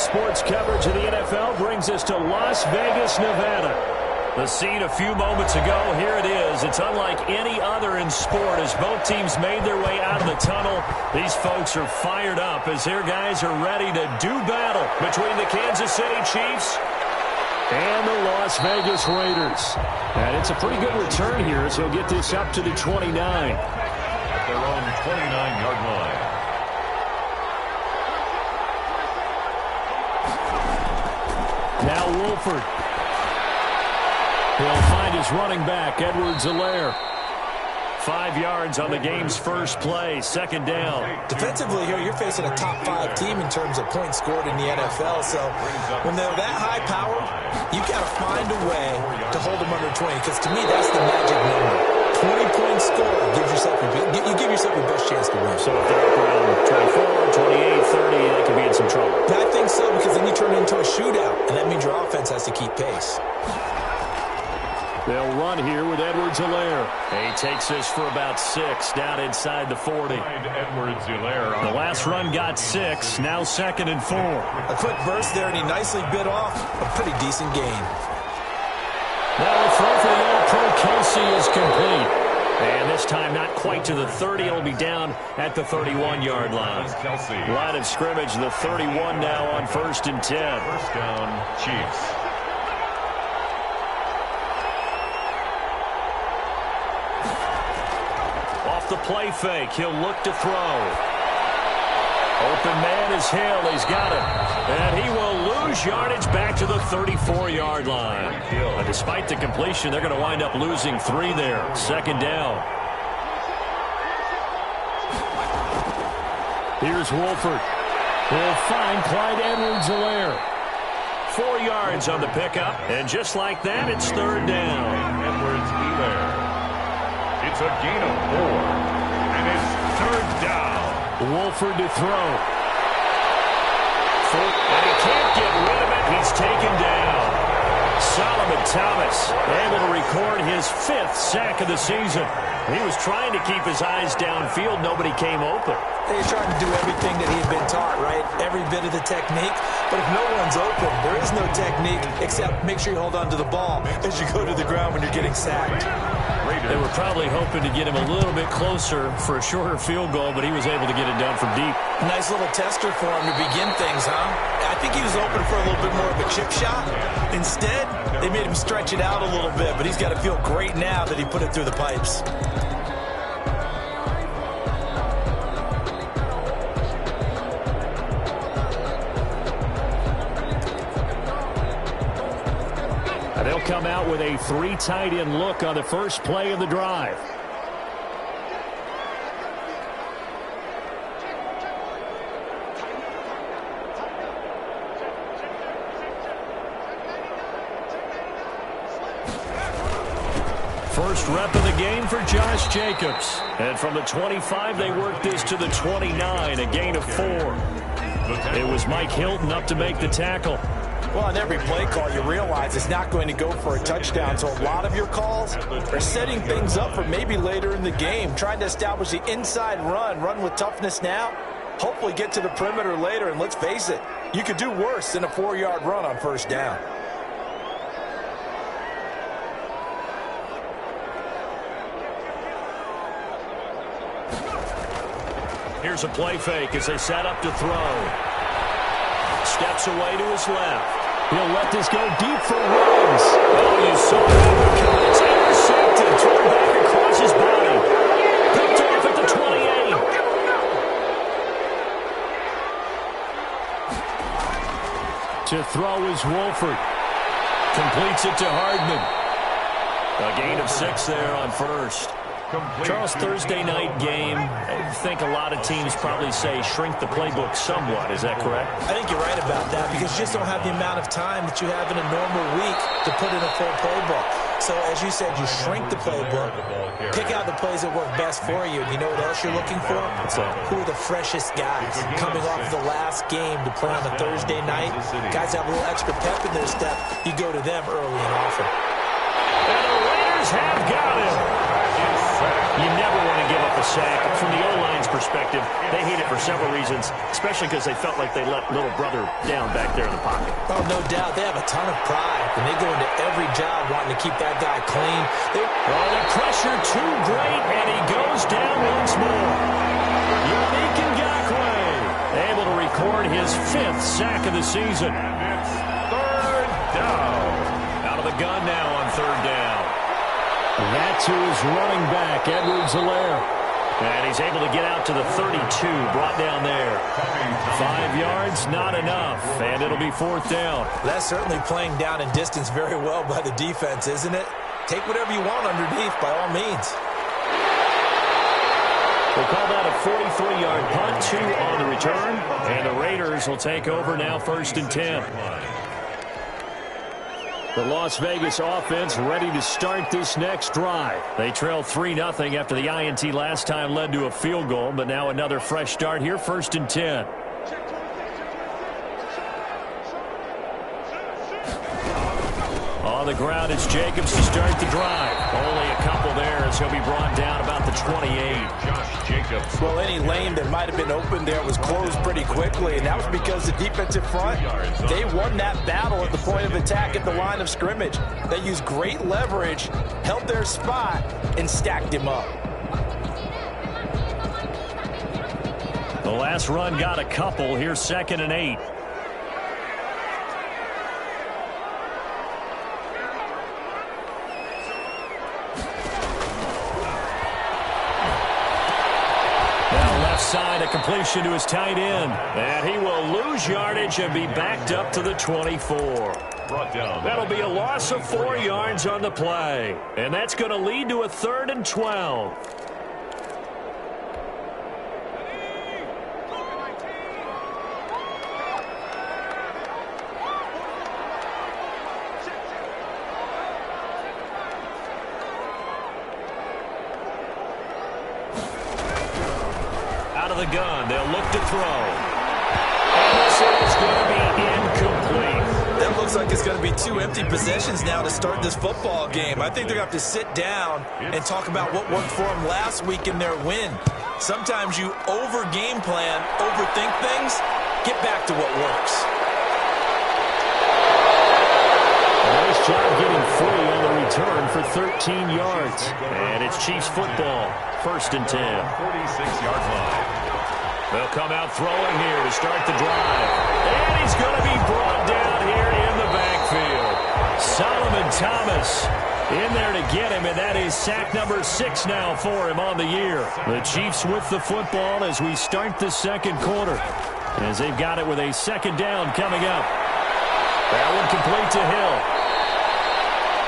sports coverage of the NFL brings us to Las Vegas, Nevada. The scene a few moments ago, here it is. It's unlike any other in sport as both teams made their way out of the tunnel. These folks are fired up as their guys are ready to do battle between the Kansas City Chiefs and the Las Vegas Raiders. And it's a pretty good return here as he'll get this up to the 29. At their own 29-yard line. Now Wolford. He'll find his running back, Edwards-Helaire. 5 yards on the game's first play, second down. Defensively here, you're facing a top 5 team in terms of points scored in the NFL. So when they're that high powered, you got to find a way to hold them under 20. Because to me, that's the magic number. 20-point score gives yourself you give yourself your best chance to win. So if they're up around 24, 28, 30, they could be in some trouble. I think so, because then you turn it into a shootout, and that means your offense has to keep pace. They'll run here with Edwards-Helaire. He takes this for about 6 down inside the 40. Edwards-Helaire. The last run got 6, now 2nd and 4. A quick burst there, and he nicely bit off a pretty decent gain. Now the throw for the All-Pro Kelsey is complete. And this time not quite to the 30. It'll be down at the 31-yard line. Line of scrimmage, the 31 now on 1st and 10. First down, Chiefs. Off the play fake, he'll look to throw. Open man is Hill. He's got it. And he will lose yardage back to the 34-yard line. Despite the completion, they're going to wind up losing 3 there. Second down. Here's Wolford. He'll find Clyde Edwards-Helaire. 4 yards on the pickup. And just like that, it's 3rd down. Edwards-Helaire. It's a gain of 4. And it's 3rd down. Wolford to throw. And he can't get rid of it. He's taken down. Solomon Thomas able to record his 5th sack of the season. He was trying to keep his eyes downfield. Nobody came open. He's trying to do everything that he had been taught, right? Every bit of the technique. But if no one's open, there is no technique except make sure you hold on to the ball as you go to the ground when you're getting sacked. They were probably hoping to get him a little bit closer for a shorter field goal, but he was able to get it done from deep. Nice little tester for him to begin things, huh? I think he was open for a little bit more of a chip shot. Instead, they made him stretch it out a little bit, but he's got to feel great now that he put it through the pipes. They'll come out with a 3 tight end look on the first play of the drive. First rep of the game for Josh Jacobs. And from the 25, they work this to the 29, a gain of 4. It was Mike Hilton up to make the tackle. Well, on every play call, you realize it's not going to go for a touchdown. So a lot of your calls are setting things up for maybe later in the game, trying to establish the inside run with toughness now, hopefully get to the perimeter later. And let's face it, you could do worse than a 4-yard run on first down. Here's a play fake as they set up to throw. Steps away to his left. He'll let this go deep for Ruggs. Oh, you saw that one coming. It's intercepted. Thrown back across his body. Picked off at the 28. To throw is Wolford. Completes it to Hardman. A gain of 6 there on first. Charles, Thursday night game, I think a lot of teams probably say shrink the playbook somewhat. Is that correct? I think you're right about that because you just don't have the amount of time that you have in a normal week to put in a full playbook. So, as you said, you shrink the playbook, pick out the plays that work best for you. And you know what else you're looking for? Who are the freshest guys coming off the last game to play on a Thursday night? Guys have a little extra pep in their step. You go to them early and often. And the Raiders have got him. You never want to give up a sack from the O-line's perspective, they hate it for several reasons, especially because they felt like they let little brother down back there in the pocket. Oh, no doubt. They have a ton of pride, and they go into every job wanting to keep that guy clean. The pressure too great, and he goes down once more. Yannick Ngakoue able to record his 5th sack of the season. And it's third down. Out of the gun now on third down. That's who is running back, Edwards-Helaire. And he's able to get out to the 32, brought down there. 5 yards, not enough, and it'll be 4th down. That's certainly playing down and distance very well by the defense, isn't it? Take whatever you want underneath, by all means. We'll call that a 43-yard punt, 2 on the return, and the Raiders will take over now 1st and 10. The Las Vegas offense ready to start this next drive. They trailed 3-0 after the INT last time led to a field goal, but now another fresh start here, 1st and 10. On the ground, it's Jacobs to start the drive. Only a couple there as he'll be brought down about the 28. Josh Jacobs. Well, any lane that might have been open there was closed pretty quickly, and that was because the defensive front, they won that battle at the point of attack at the line of scrimmage. They used great leverage, held their spot, and stacked him up. The last run got a couple. Here's 2nd and 8. Side, a completion to his tight end, and he will lose yardage and be backed up to the 24. Brought down. That'll be a loss of 4 yards on the play, and that's going to lead to a 3rd and 12. The gun, they'll look to throw. And this is going to be incomplete. That looks like it's going to be 2 empty possessions now to start this football game. I think they're going to have to sit down and talk about what worked for them last week in their win. Sometimes you over-game plan, overthink things, get back to what works. Nice job getting free on the return for 13 yards. And it's Chiefs football, 1st and 10. 46-yard line. They'll come out throwing here to start the drive. And he's going to be brought down here in the backfield. Solomon Thomas in there to get him, and that is sack number 6 now for him on the year. The Chiefs with the football as we start the 2nd quarter, as they've got it with a 2nd down coming up. That one complete to Hill.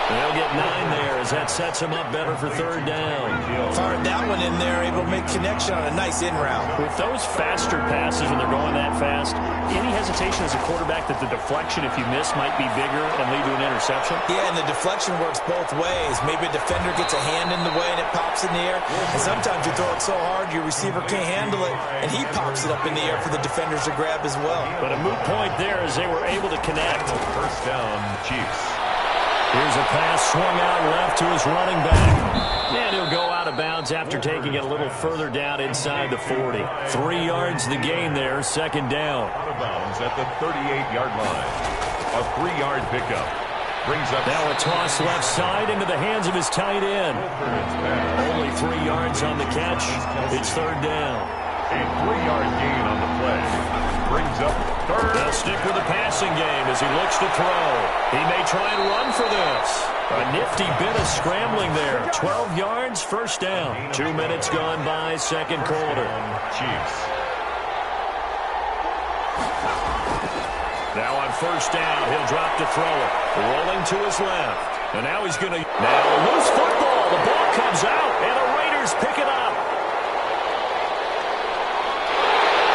They'll get 9 there as that sets him up better for 3rd down. Fired that one in there, able to make connection on a nice in route. With those faster passes when they're going that fast, any hesitation as a quarterback that the deflection, if you miss, might be bigger and lead to an interception? Yeah, and the deflection works both ways. Maybe a defender gets a hand in the way and it pops in the air. And sometimes you throw it so hard your receiver can't handle it, and he pops it up in the air for the defenders to grab as well. But a moot point there as they were able to connect. 1st down, Chiefs. Here's a pass swung out left to his running back. And he'll go out of bounds after taking it a little further down inside the 40. 3 yards the gain there, 2nd down. Out of bounds at the 38-yard line. A 3-yard pickup. Brings up. Now a toss left side into the hands of his tight end. Only 3 yards on the catch. It's 3rd down. A 3-yard gain on the play. Brings up 3rd. They'll stick with the passing game as he looks to throw. He may try and run for this. A nifty bit of scrambling there. 12 yards, 1st down. 2 minutes gone by, 2nd quarter. Chiefs. Now on 1st down, he'll drop to throw it. Rolling to his left. And now he's going to... Now loose football. The ball comes out, and the Raiders pick it up.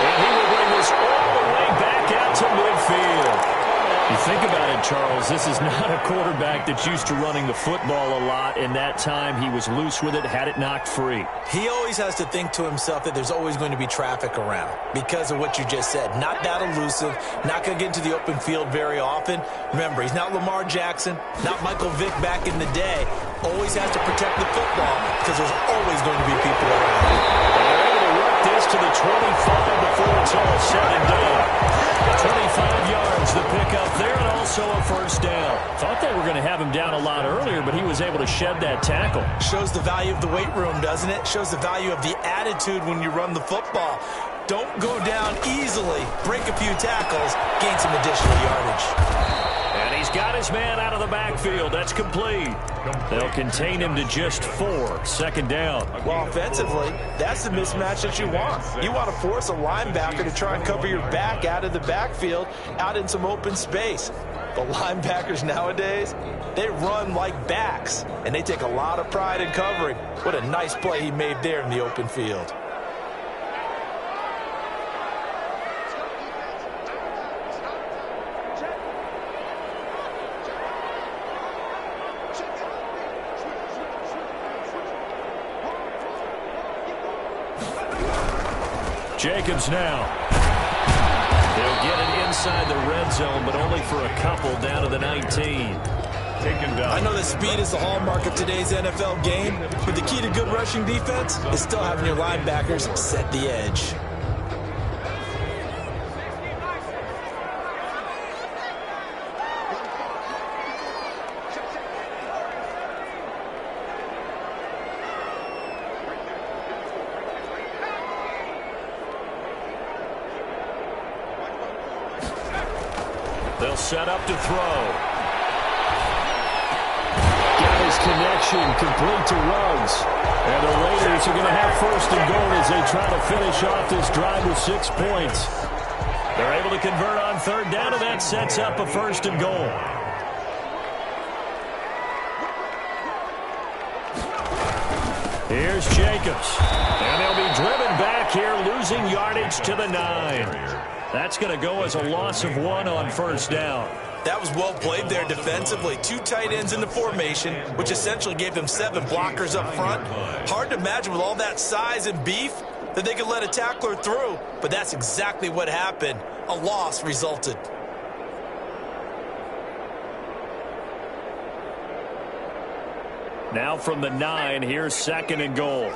And he will bring this all the way back out to midfield. You think about it, Charles, this is not a quarterback that's used to running the football a lot. In that time, he was loose with it, had it knocked free. He always has to think to himself that there's always going to be traffic around because of what you just said. Not that elusive, not going to get into the open field very often. Remember, he's not Lamar Jackson, not Michael Vick back in the day. Always has to protect the football because there's always going to be people around. They're able to work this to the 25 before it's all said and done. 25 yards the pickup there, and also a first down. Thought they were going to have him down a lot earlier, but he was able to shed that tackle. Shows the value of the weight room, doesn't it? Shows the value of the attitude when you run the football. Don't go down easily. Break a few tackles, gain some additional yardage. And he's got his man out of the backfield. That's complete. They'll contain him to just 4. Second down. Well, offensively, that's the mismatch that you want. You want to force a linebacker to try and cover your back out of the backfield, out in some open space. The linebackers nowadays, they run like backs, and they take a lot of pride in covering. What a nice play he made there in the open field. Jacobs now. They'll get it inside the red zone, but only for a couple down to the 19. Taken down. I know that speed is the hallmark of today's NFL game, but the key to good rushing defense is still having your linebackers set the edge. They'll set up to throw. Got his connection complete to Ruggs. And the Raiders are going to have first and goal as they try to finish off this drive with 6 points. They're able to convert on third down, and that sets up a first and goal. Here's Jacobs. And they'll be driven back here, losing yardage to the 9. That's going to go as a loss of 1 on first down. That was well played there defensively. 2 tight ends in the formation, which essentially gave them 7 blockers up front. Hard to imagine with all that size and beef that they could let a tackler through, but that's exactly what happened. A loss resulted. Now from the 9, here's second and goal.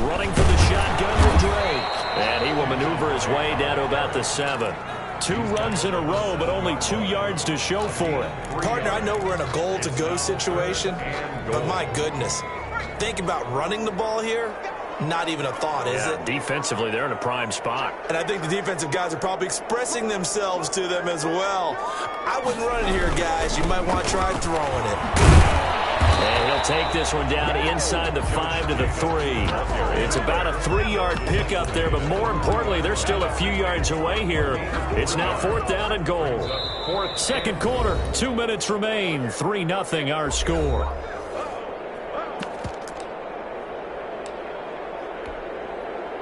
Running for the shotgun with Drake. And he will maneuver his way down to about the 7. 2 runs in a row, but only 2 yards to show for it. Partner, I know we're in a goal-to-go situation, but my goodness, think about running the ball here. Not even a thought, is it? Defensively, they're in a prime spot. And I think the defensive guys are probably expressing themselves to them as well. I wouldn't run it here, guys. You might want to try throwing it. And he'll take this one down inside the 5 to the 3. It's about a 3-yard pickup there, but more importantly, they're still a few yards away here. It's now 4th down and goal. Second quarter, 2 minutes remain. 3-0 our score.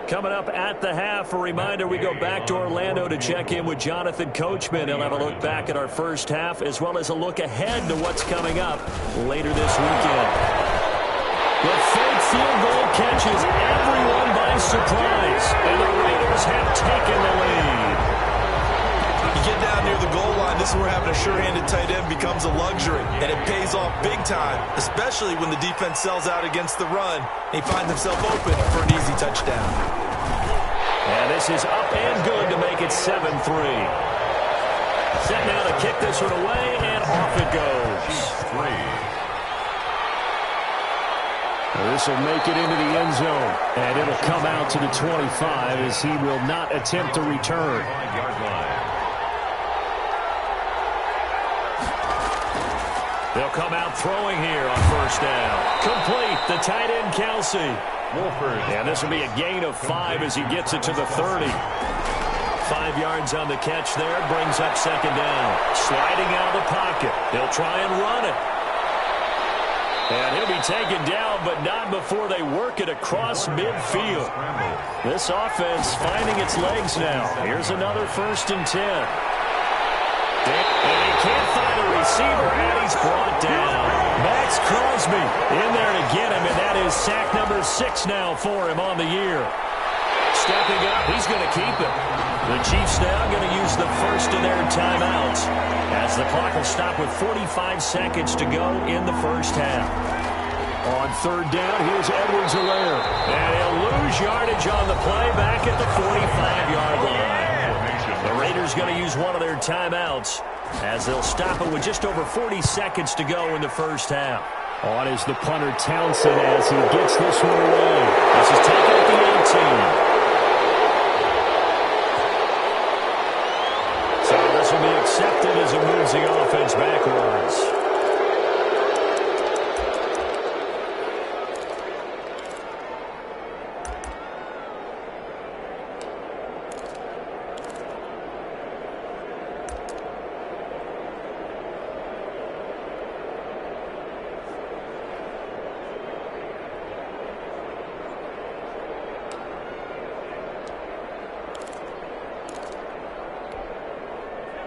Coming up at the half, a reminder, we go back to Orlando to check in with Jonathan Coachman. He'll have a look back at our first half as well as a look ahead to what's coming up later this weekend. The fake field goal catches everyone by surprise, and the Raiders have taken the lead. You get down near the goal line, this is where having a sure-handed tight end becomes a luxury, and it pays off big time, especially when the defense sells out against the run, and he finds himself open for an easy touchdown. And this is up and good to make it 7-3. Set now to kick this one away, and off it goes. This will make it into the end zone, and it'll come out to the 25 as he will not attempt to return. They'll come out throwing here on first down. Complete, the tight end Kelsey. And this will be a gain of 5 as he gets it to the 30. 5 yards on the catch there, brings up second down. Sliding out of the pocket. They'll try and run it. And he'll be taken down, but not before they work it across midfield. This offense finding its legs now. Here's another 1st and 10. And he can't find a receiver, and he's brought down. Max Crosby in there to get him, and that is sack number 6 now for him on the year. Stepping up, he's going to keep it. The Chiefs now going to use the first of their timeouts as the clock will stop with 45 seconds to go in the first half. On third down, here's Edwards-Helaire. And he'll lose yardage on the play back at the 45-yard line. The Raiders going to use one of their timeouts as they'll stop it with just over 40 seconds to go in the first half. On is the punter Townsend as he gets this one away. This is taken at the 18. So this will be accepted as it moves the offense backwards.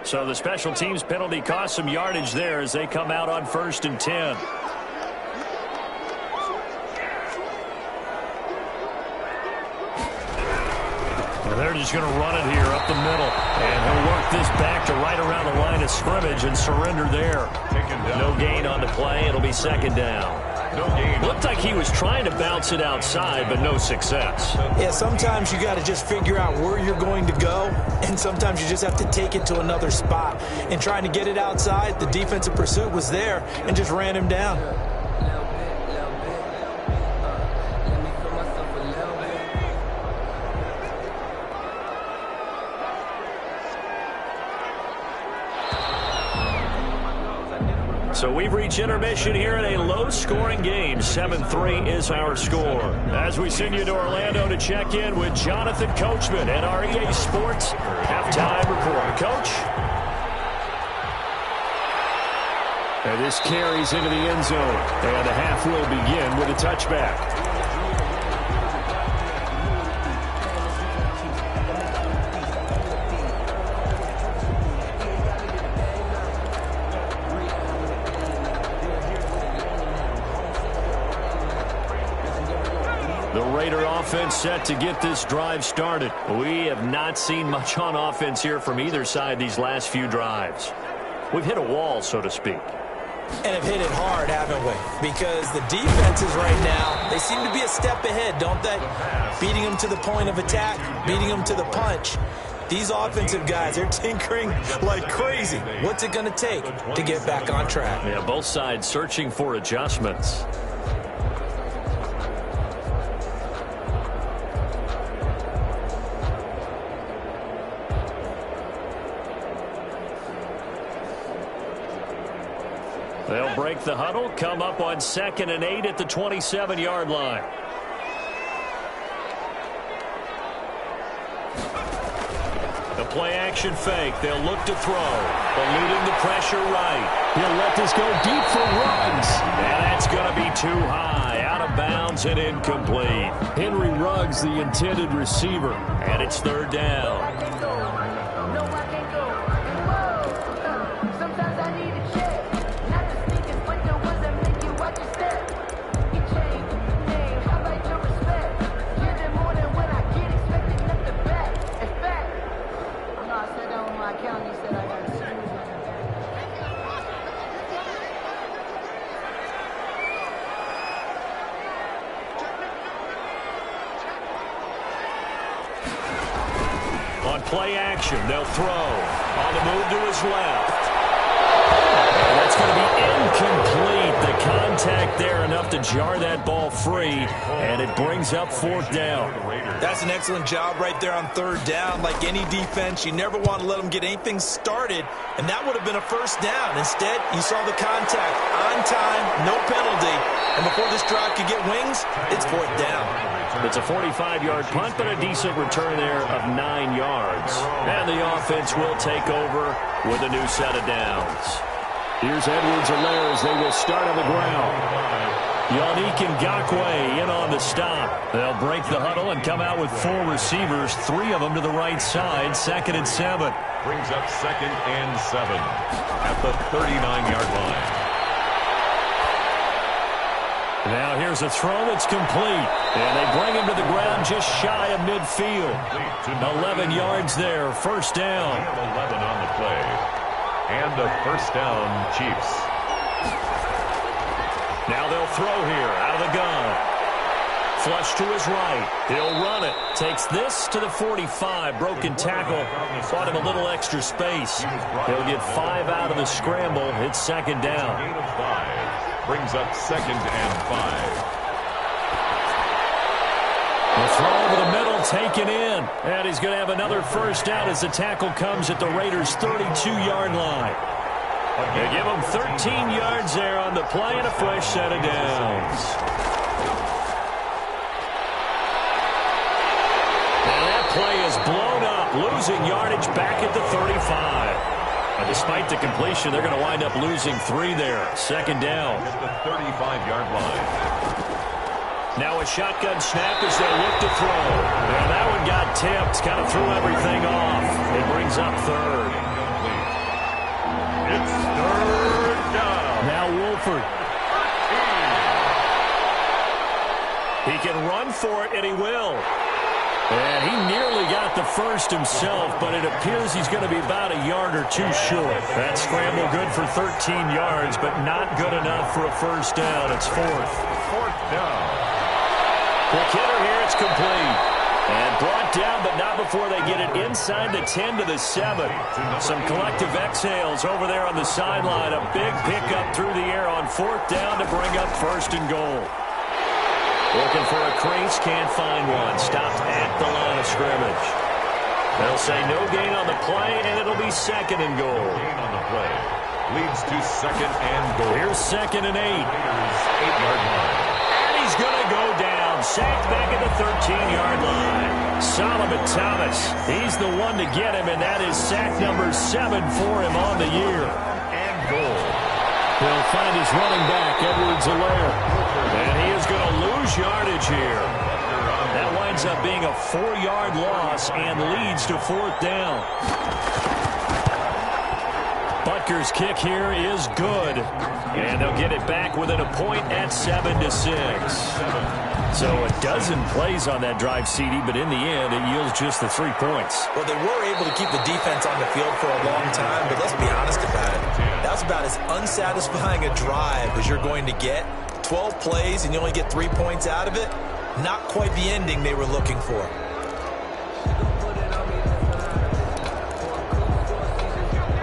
So the special teams penalty cost some yardage there as they come out on 1st and 10. And they're just going to run it here up the middle. And he'll work this back to right around the line of scrimmage and surrender there. No gain on the play. It'll be 2nd down. No gain. Looked like he was trying to bounce it outside, but no success. Yeah, sometimes you got to just figure out where you're going to go, and sometimes you just have to take it to another spot. And trying to get it outside, the defensive pursuit was there and just ran him down. So we've reached intermission here in a low-scoring game. 7-3 is our score. As we send you to Orlando to check in with Jonathan Coachman at our EA Sports halftime report. Coach? And this carries into the end zone. And the half will begin with a touchback. Offense set to get this drive started. We have not seen much on offense here from either side these last few drives. We've hit a wall, so to speak. And have hit it hard, haven't we? Because the defenses right now, they seem to be a step ahead, don't they? Beating them to the point of attack, beating them to the punch. These offensive guys, they're tinkering like crazy. What's it going to take to get back on track? Yeah, both sides searching for adjustments. They'll break the huddle, come up on 2nd and 8 at the 27-yard line. The play-action fake. They'll look to throw. Eluding the pressure right. He'll let this go deep for Ruggs. And that's going to be too high. Out of bounds and incomplete. Henry Ruggs, the intended receiver. And it's 3rd down. Play action. They'll throw. On the move to his left. And that's going to be incomplete. The contact there enough to jar that ball free. And it brings up 4th down. That's an excellent job right there on 3rd down. Like any defense, you never want to let them get anything started. And that would have been a 1st down. Instead, you saw the contact on time, no penalty. And before this drive could get wings, it's 4th down. It's a 45-yard punt, but a decent return there of 9 yards. And the offense will take over with a new set of downs. Here's Edwards-Helaire as they will start on the ground. Yannick Ngakoue in on the stop. They'll break the huddle and come out with 4 receivers, 3 of them to the right side, 2nd and 7. Brings up 2nd and 7 at the 39-yard line. Now here's a throw that's complete. And they bring him to the ground just shy of midfield. 11 yards there, 1st down. 11 on the play. And a 1st down, Chiefs. Now they'll throw here out of the gun. Flush to his right. He'll run it. Takes this to the 45. Broken tackle. Bought him a little extra space. He'll get 5 out of the scramble. It's second down. Gain of 5. Brings up 2nd and 5. The throw over the middle, taken in. And he's going to have another first down as the tackle comes at the Raiders' 32-yard line. They give him 13 yards there on the play and a fresh set of downs. Play is blown up, losing yardage back at the 35. And despite the completion, they're going to wind up losing 3 there. Second down. At the 35-yard line. Now a shotgun snap as they look to throw. And that one got tipped, kind of threw everything off. It brings up 3rd. It's 3rd down. Now Wolford. He can run for it, and he will. And he nearly got the first himself, but it appears he's going to be about a yard or 2 short. That scramble good for 13 yards, but not good enough for a first down. It's 4th. 4th down. Quick hitter here, it's complete. And brought down, but not before they get it inside the 10 to the 7. Some collective exhales over there on the sideline. A big pickup through the air on 4th down to bring up 1st and goal. Looking for a crease, can't find one. Stopped at the line of scrimmage. They'll say no gain on the play, and it'll be 2nd and goal. Gain on the play. Leads to 2nd and goal. Here's 2nd and 8. 8-yard line. And he's going to go down. Sacked back at the 13-yard line. Solomon Thomas. He's the one to get him, and that is sack number 7 for him on the year. And goal. He'll find his running back, Edwards-Helaire. And he is going to lose yardage here. That winds up being a 4-yard loss and leads to 4th down. Butker's kick here is good. And they'll get it back within a point at 7-6. So a dozen plays on that drive, CD, but in the end, it yields just the 3 points. Well, they were able to keep the defense on the field for a long time, but let's be honest about it. That was about as unsatisfying a drive as you're going to get. 12 plays and you only get 3 points out of it. Not quite the ending they were looking for.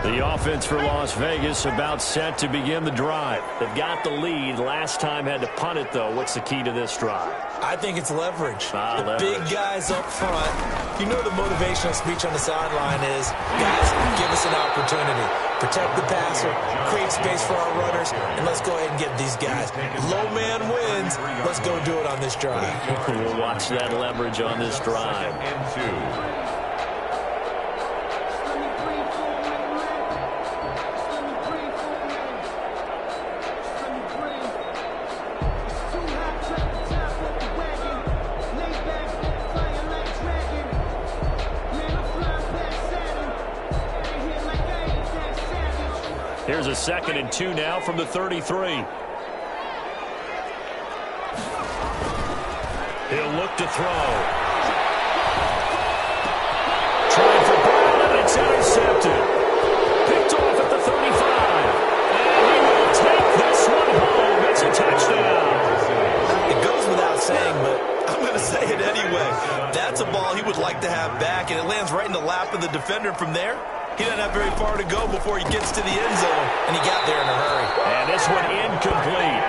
The offense for Las Vegas about set to begin the drive. They've got the lead. Last time had to punt it, though. What's the key to this drive? I think it's leverage. Leverage. Big guys up front. You know the motivational speech on the sideline is, guys, give us an opportunity. Protect the passer, create space for our runners, and let's go ahead and get these guys. Low man wins. Let's go do it on this drive. We'll watch that leverage on this drive. And 2. Here's a 2nd and 2 now from the 33. He'll look to throw. Trying for Brown, and it's intercepted. Picked off at the 35. And he will take this one home. It's a touchdown. It goes without saying, but I'm going to say it anyway. That's a ball he would like to have back, and it lands right in the lap of the defender from there. He doesn't have very far to go before he gets to the end zone, and he got there in a hurry. And this one incomplete.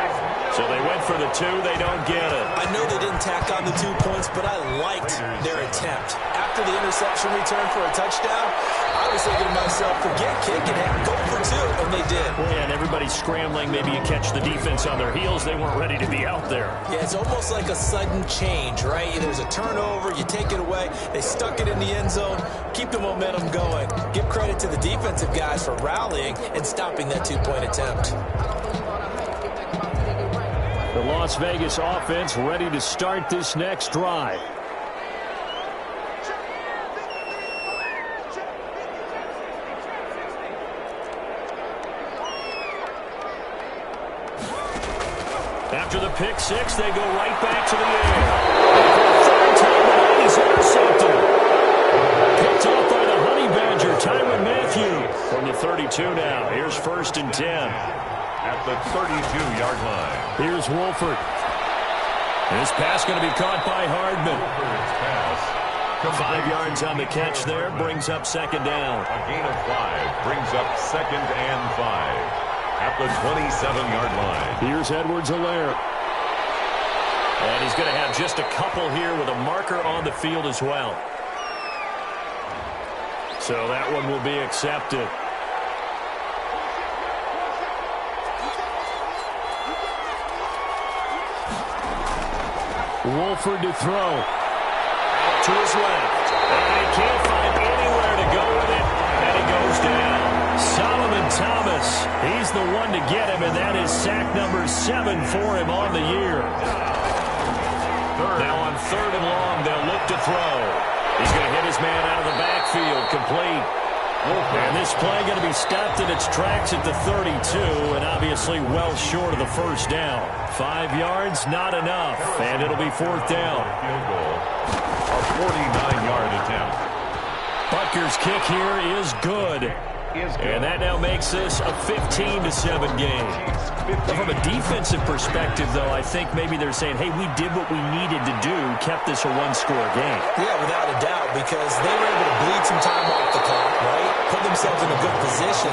So they went for the 2. They don't get it. I know they didn't tack on the 2 points, but I liked their attempt. After the interception return for a touchdown, I was thinking to myself, forget kicking it, go for 2, and they did. Well, yeah, and everybody's scrambling. Maybe you catch the defense on their heels. They weren't ready to be out there. Yeah, it's almost like a sudden change, right? There's a turnover, you take it away, they stuck it in the end zone, keep the momentum going. Give credit to the defensive guys for rallying and stopping that 2-point attempt. The Las Vegas offense ready to start this next drive. After the pick 6, they go right back to the air. Third time, he's intercepted. Picked off by the Honey Badger, Tyrann Mathieu. From the 32 now, here's 1st and 10. at the 32-yard line. Here's Wolford. This pass going to be caught by Hardman. Wolford's pass. 5 yards on the catch there, brings up second down. A gain of 5 brings up 2nd and 5 at the 27-yard line. Here's Edwards-Helaire. And he's going to have just a couple here with a marker on the field as well. So that one will be accepted. Wolford to throw. Out to his left. And he can't find anywhere to go with it. And he goes down. Solomon Thomas. He's the one to get him, and that is sack number 7 for him on the year. Now on 3rd and long, they'll look to throw. He's going to hit his man out of the backfield, complete. And this play going to be stopped in its tracks at the 32, and obviously well short of the first down. 5 yards, not enough, and it'll be 4th down. Field goal, a 49-yard attempt. Butker's kick here is good. And that now makes this a 15-7 game. From a defensive perspective, though, I think maybe they're saying, hey, we did what we needed to do, kept this a one-score game. Yeah, without a doubt, because they were able to bleed some time off the clock, right? Put themselves in a good position,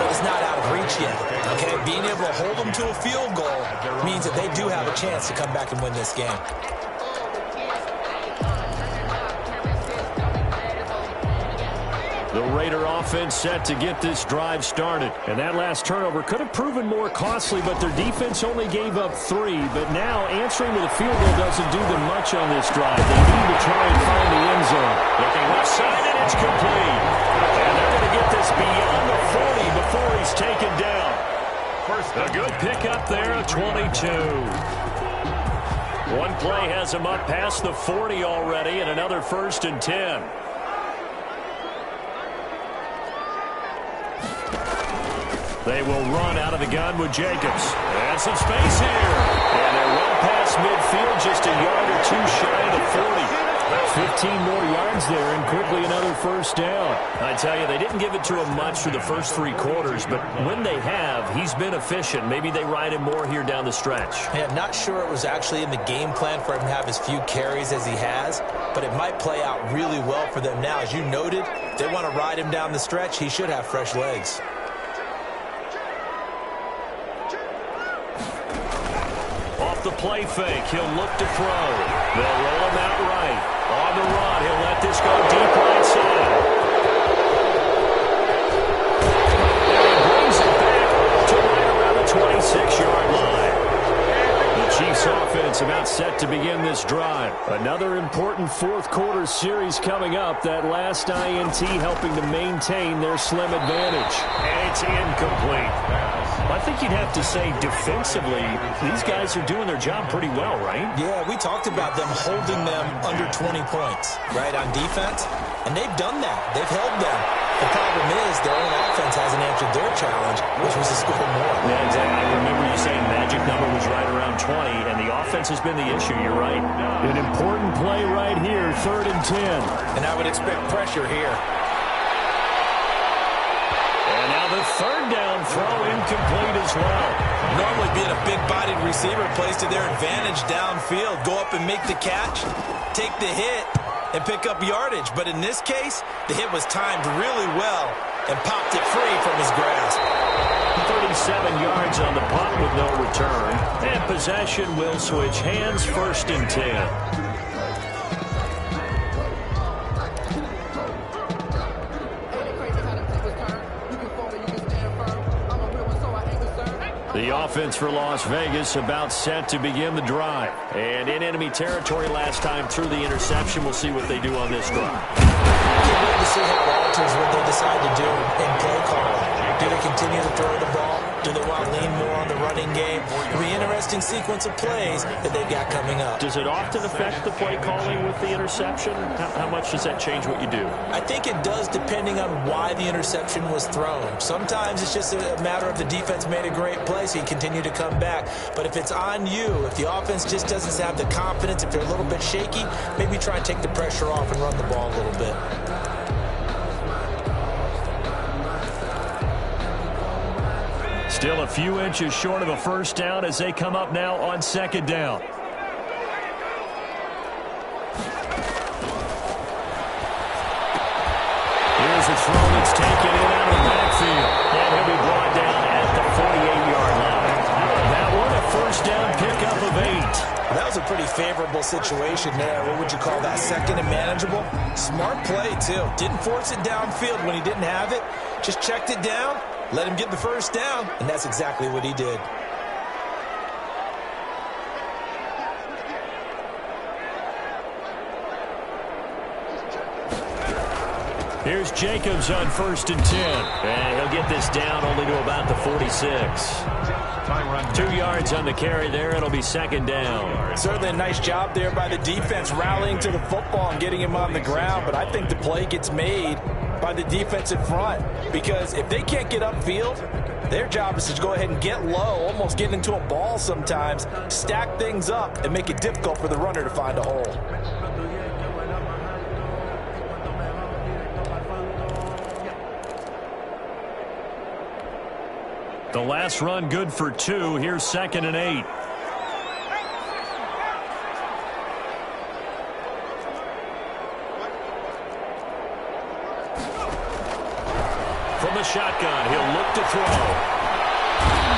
but it's not out of reach yet, okay? Being able to hold them to a field goal means that they do have a chance to come back and win this game. The Raider offense set to get this drive started. And that last turnover could have proven more costly, but their defense only gave up 3. But now answering with a field goal doesn't do them much on this drive. They need to try and find the end zone. Looking left side, and it's complete. And they're going to get this beyond the 40 before he's taken down. A good pickup there, a 22. One play has him up past the 40 already, and another 1st and 10. They will run out of the gun with Jacobs. And some space here. And they're well past midfield, just a yard or 2 shy of the 40. 15 more yards there, and quickly another 1st down. I tell you, they didn't give it to him much through the first 3 quarters, but when they have, he's been efficient. Maybe they ride him more here down the stretch. Yeah, not sure it was actually in the game plan for him to have as few carries as he has, but it might play out really well for them now. As you noted, they want to ride him down the stretch. He should have fresh legs. The play fake. He'll look to throw. They'll roll him out right. On the run, he'll let this go deep right side. And he brings it back to right around the 26-yard line. The Chiefs offense about set to begin this drive. Another important 4th quarter series coming up. That last INT helping to maintain their slim advantage. And it's incomplete. I think you'd have to say defensively, these guys are doing their job pretty well, right? Yeah, we talked about them holding them under 20 points, right, on defense. And they've done that. They've held them. The problem is their own offense hasn't answered their challenge, which was to score more. Yeah, exactly. I remember you saying magic number was right around 20, and the offense has been the issue. You're right. An important play right here, 3rd and 10. And I would expect pressure here. And now the 3rd down throw incomplete as well. Normally being a big-bodied receiver plays to their advantage downfield. Go up and make the catch, take the hit, and pick up yardage. But in this case, the hit was timed really well and popped it free from his grasp. 37 yards on the punt with no return. And possession will switch hands, 1st and 10. The offense for Las Vegas about set to begin the drive. And in enemy territory last time through the interception. We'll see what they do on this drive. Can't wait to see how it alters what they decide to do in play calling. Do they continue to throw the ball? Do they want to lean more on the running game? It'll be an interesting sequence of plays that they've got coming up. Does it often affect the play calling with the interception? How much does that change what you do? I think it does, depending on why the interception was thrown. Sometimes it's just a matter of the defense made a great play, so you continue to come back. But if it's on you, if the offense just doesn't have the confidence, if they're a little bit shaky, maybe try and take the pressure off and run the ball a little bit. Still a few inches short of a first down as they come up now on second down. Here's a throw that's taken in out of the backfield. And he'll be brought down at the 48-yard line. That one a first down pickup of 8. That was a pretty favorable situation there. What would you call that? Second and manageable? Smart play, too. Didn't force it downfield when he didn't have it. Just checked it down, let him get the first down, and that's exactly what he did. Here's Jacobs on 1st and 10. And he'll get this down only to about the 46. 2 yards on the carry there. It'll be second down. Certainly a nice job there by the defense rallying to the football and getting him on the ground. But I think the play gets made by the defensive front. Because if they can't get upfield, their job is to go ahead and get low, almost get into a ball sometimes, stack things up, and make it difficult for the runner to find a hole. The last run good for 2. Here's 2nd and 8. From the shotgun, he'll look to throw.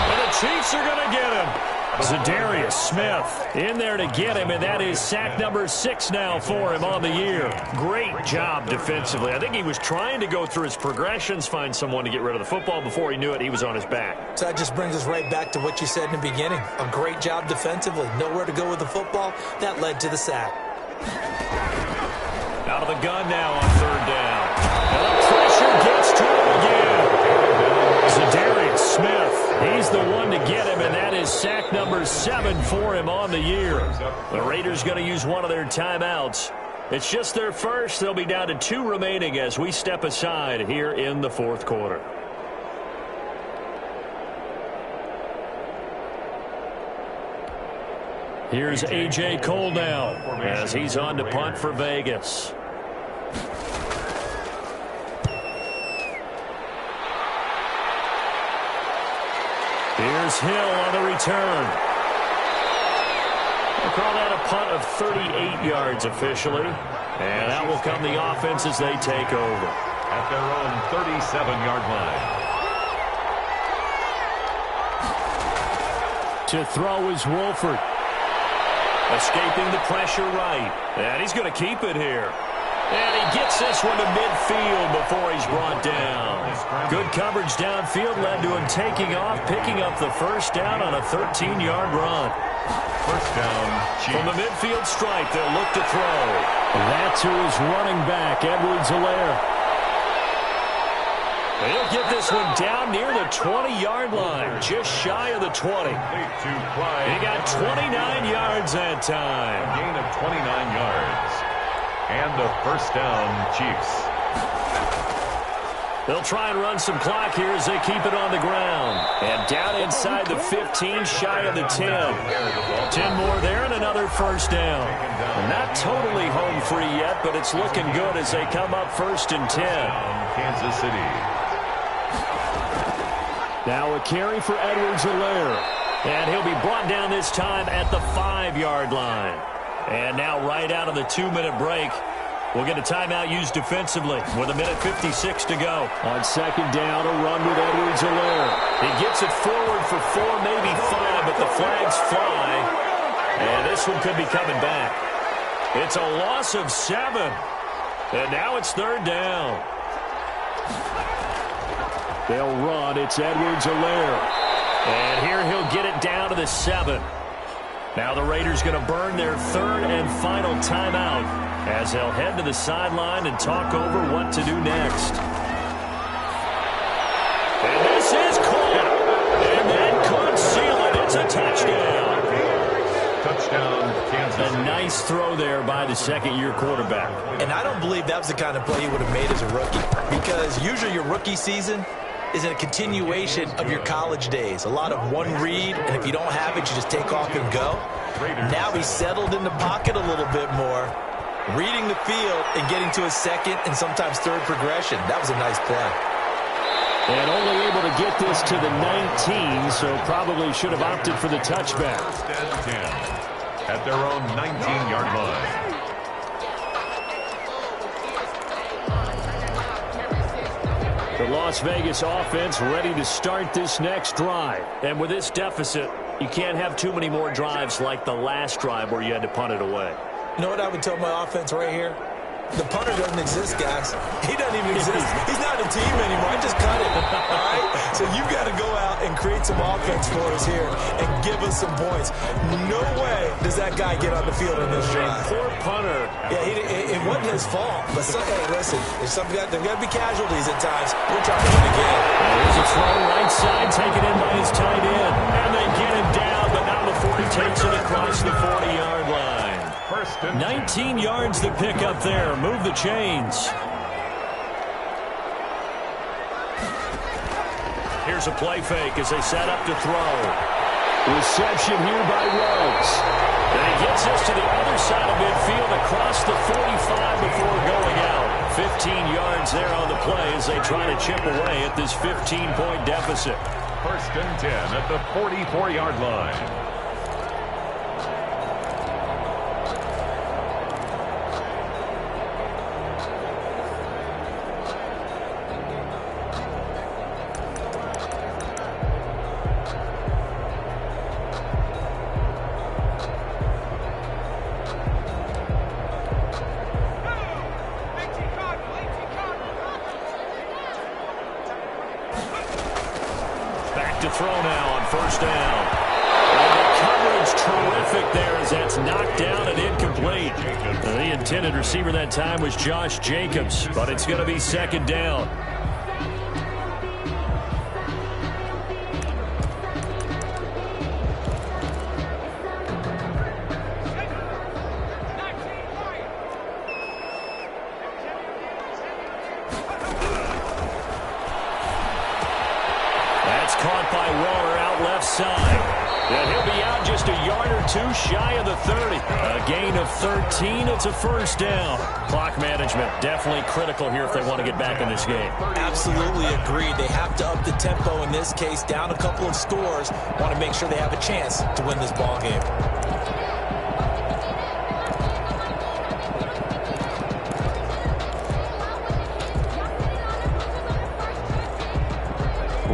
And the Chiefs are going to get him. Zadarius Smith in there to get him, and that is sack number 6 now for him on the year. Great job defensively. I think he was trying to go through his progressions, find someone to get rid of the football. Before he knew it, he was on his back. So that just brings us right back to what you said in the beginning. A great job defensively. Nowhere to go with the football. That led to the sack. Out of the gun now on 3rd down. And the pressure gets to him again. Zadarius Smith, he's the one to get him, and that is sack number 7 for him on the year. The Raiders going to use one of their timeouts. It's just their first. They'll be down to 2 remaining as we step aside here in the 4th quarter. Here's A.J. Cole now as he's on to punt for Vegas. Here's Hill on the return. We'll call that a punt of 38 yards officially. And that will come the offense as they take over. At their own 37-yard line. To throw is Wolford. Escaping the pressure right. And he's going to keep it here. And he gets this one to midfield before he's brought down. Good coverage downfield led to him taking off, picking up the first down on a 13-yard run. First down, Chiefs. From the midfield stripe, they'll look to throw. That's who is running back, Edwards-Helaire. He'll get this one down near the 20-yard line, just shy of the 20. He got 29 yards that time. A gain of 29 yards. And a first down, Chiefs. They'll try and run some clock here as they keep it on the ground. And down inside the 15, shy of the 10. 10 more there and another first down. Not totally home free yet, but it's looking good as they come up 1st and 10. Kansas City. Now a carry for Edwards-Helaire. And he'll be brought down this time at the 5-yard line. And now right out of the 2-minute break, we'll get a timeout used defensively with 1:56 to go. On 2nd down, a run with Edwards-Helaire. He gets it forward for 4, maybe 5, but the flags fly. And this one could be coming back. It's a loss of 7. And now it's 3rd down. They'll run. It's Edwards-Helaire. And here he'll get it down to the 7. Now the Raiders going to burn their 3rd and final timeout as they'll head to the sideline and talk over what to do next. And this is caught. And that could seal it. It's a touchdown. Touchdown, Kansas City. A nice throw there by the 2nd-year quarterback. And I don't believe that was the kind of play he would have made as a rookie, because usually your rookie season is a continuation of your college days. A lot of one read, and if you don't have it, you just take off and go. Now he's settled in the pocket a little bit more, reading the field and getting to his 2nd and sometimes 3rd progression. That was a nice play. And only able to get this to the 19, so probably should have opted for the touchback. First and 10 at their own 19-yard line. The Las Vegas offense ready to start this next drive. And with this deficit, you can't have too many more drives like the last drive where you had to punt it away. You know what I would tell my offense right here? The punter doesn't exist, guys. He doesn't even exist. He's not a team anymore. I just cut it. All right? So you've got to go out and create some offense for us here and give us some points. No way does that guy get on the field in this drive. Poor punter. Yeah, it wasn't his fault. But, hey, listen, there's got to be casualties at times. We're trying to win the game. There's a throw right side taken in by his tight end. And they get him down, but not before he takes it across the 40-yard line. 19 yards to pick up there. Move the chains. Here's a play fake as they set up to throw. Reception here by Ruggs. And he gets this to the other side of midfield across the 45 before going out. 15 yards there on the play as they try to chip away at this 15-point deficit. First and 10 at the 44-yard line. To throw now on first down. And the coverage terrific there as that's knocked down and incomplete. The intended receiver that time was Josh Jacobs, but it's going to be second down. Caught by Waller out left side. And he'll be out just a yard or two shy of the 30. A gain of 13. It's a first down. Clock management definitely critical here if they want to get back in this game. Absolutely agreed. They have to up the tempo in this case, down a couple of scores. Want to make sure they have a chance to win this ball game.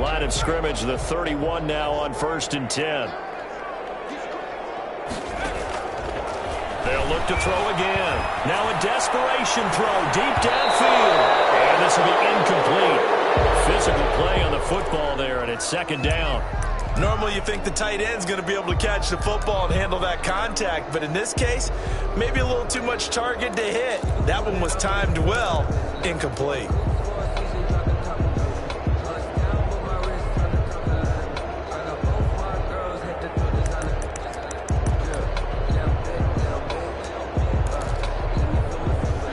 Line of scrimmage, the 31 now on first and 10. They'll look to throw again. Now a desperation throw deep downfield. And this will be incomplete. Physical play on the football there, and it's second down. Normally you think the tight end's going to be able to catch the football and handle that contact, but in this case, maybe a little too much target to hit. That one was timed well, incomplete.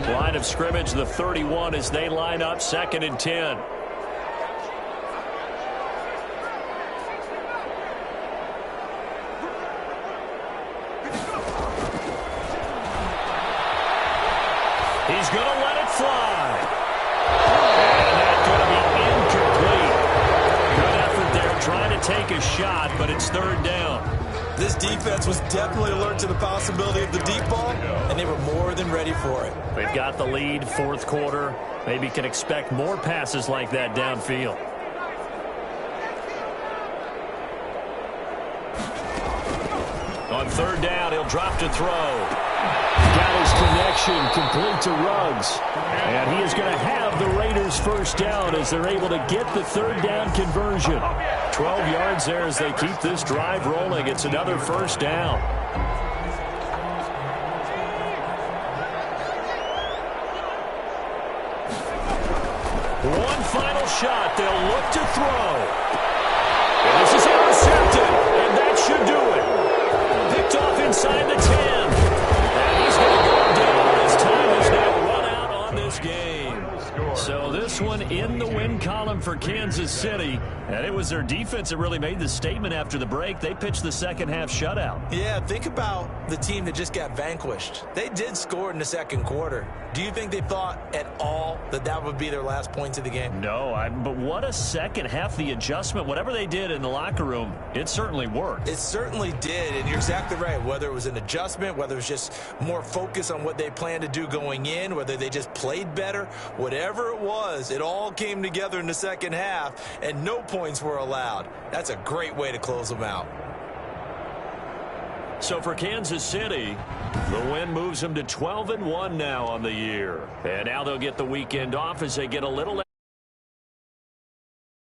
Line of scrimmage, the 31 as they line up second and 10. He's going to let it fly. And that's going to be incomplete. Good effort there trying to take a shot, but it's third down. This defense was definitely alert to the possibility of the deep ball, and they were more than ready for it. They've got the lead, fourth quarter. Maybe can expect more passes like that downfield. On third down, he'll drop to throw. Got his connection, complete to Ruggs. And he is going to have the Raiders first down as they're able to get the third down conversion. 12 yards there as they keep this drive rolling. It's another first down. One final shot. They'll look to throw. And this is intercepted. And that should do it. Picked off inside the 10. And he's going to go down. His time has now run out on this game. So this one in the win column for Kansas City. City. And it was their defense that really made the statement after the break. They pitched the second-half shutout. Yeah, think about the team that just got vanquished. They did score in the second quarter. Do you think they thought at all that that would be their last points of the game? No, but what a second half. The adjustment, whatever they did in the locker room, it certainly worked. It certainly did, and you're exactly right. Whether it was an adjustment, whether it was just more focus on what they planned to do going in, whether they just played better, whatever it was, it all came together in the second half, and no points were allowed. That's a great way to close them out. So for Kansas City, the win moves them to 12-1 now on the year. And now they'll get the weekend off as they get a little